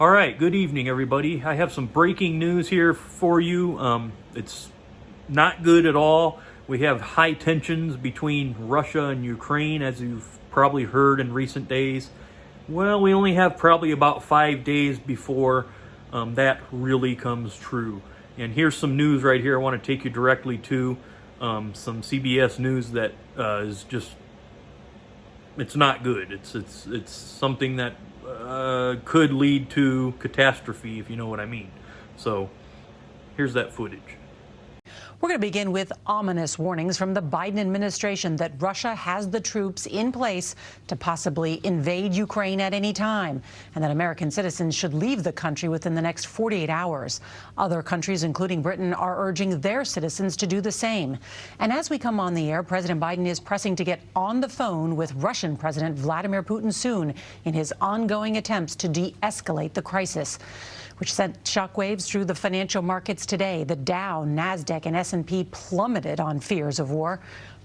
All right, good evening, everybody. I have some breaking news here for you. It's not good at all. We have high tensions between Russia and Ukraine, as you've probably heard in recent days. Well, we only have probably about 5 days before that really comes true. And here's some news right here I want to take you directly to. Some CBS news that is just, it's not good. It's something that could lead to catastrophe, if you know what I mean. So here's that footage. We're going to begin with ominous warnings from the Biden administration that Russia has the troops in place to possibly invade Ukraine at any time, and that American citizens should leave the country within the next 48 hours. Other countries, including Britain, are urging their citizens to do the same. And as we come on the air, President Biden is pressing to get on the phone with Russian President Vladimir Putin soon in his ongoing attempts to de-escalate the crisis, which sent shockwaves through the financial markets today. The Dow, NASDAQ, and S&P plummeted on fears of war.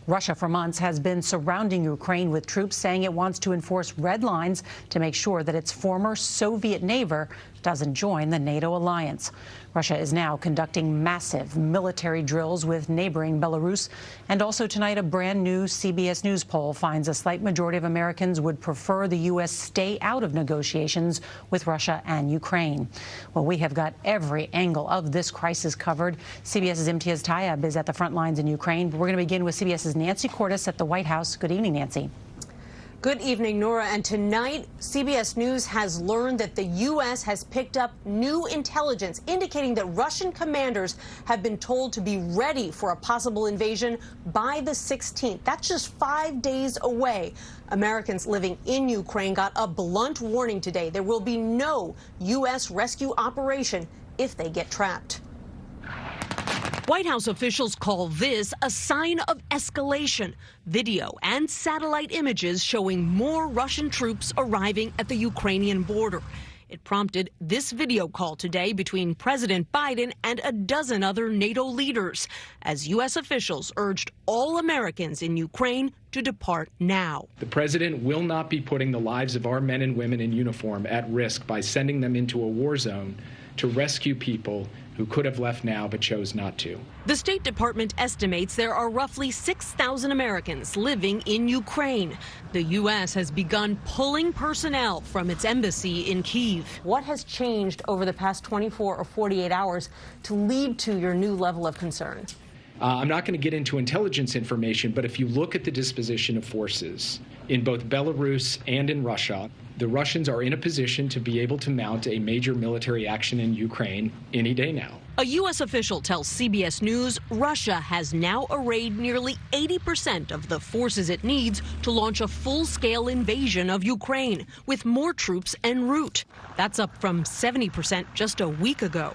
Russia for months has been surrounding Ukraine with troops, saying it wants to enforce red lines to make sure that its former Soviet neighbor doesn't join the NATO alliance. Russia is now conducting massive military drills with neighboring Belarus. And also tonight, a brand new CBS News poll finds a slight majority of Americans would prefer the U.S. stay out of negotiations with Russia and Ukraine. Well, we have got every angle of this crisis covered. CBS's Imtiaz Tyab is at the front lines in Ukraine. We're going to begin with CBS's Nancy Cordes at the White House. Good evening, Nancy. Good evening, Nora. And tonight, CBS News has learned that the U.S. has picked up new intelligence indicating that Russian commanders have been told to be ready for a possible invasion by the 16th. That's just 5 days away. Americans living in Ukraine got a blunt warning today. There will be no U.S. rescue operation if they get trapped. White House officials call this a sign of escalation. Video and satellite images showing more Russian troops arriving at the Ukrainian border. It prompted this video call today between President Biden and a dozen other NATO leaders, as U.S. officials urged all Americans in Ukraine to depart now. The president will not be putting the lives of our men and women in uniform at risk by sending them into a war zone to rescue people who could have left now but chose not to. The State Department estimates there are roughly 6,000 Americans living in Ukraine. The U.S. has begun pulling personnel from its embassy in Kyiv. What has changed over the past 24 or 48 hours to lead to your new level of concern? I'm not going to get into intelligence information, but if you look at the disposition of forces in both Belarus and in Russia, the Russians are in a position to be able to mount a major military action in Ukraine any day now. A U.S. official tells CBS News Russia has now arrayed nearly 80% of the forces it needs to launch a full-scale invasion of Ukraine, with more troops en route. That's up from 70% just a week ago.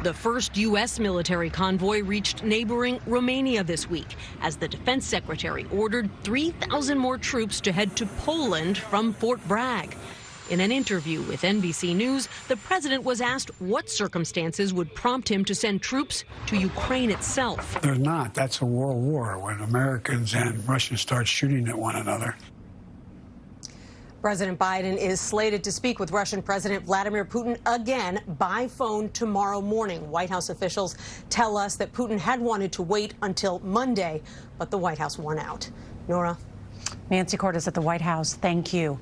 The first U.S. military convoy reached neighboring Romania this week, as the defense secretary ordered 3,000 more troops to head to Poland from Fort Bragg. In an interview with NBC News, the president was asked what circumstances would prompt him to send troops to Ukraine itself. There's not. That's a world war when Americans and Russians start shooting at one another. President Biden is slated to speak with Russian President Vladimir Putin again by phone tomorrow morning. White House officials tell us that Putin had wanted to wait until Monday, but the White House won out. Nora? Nancy Cordes at the White House, thank you.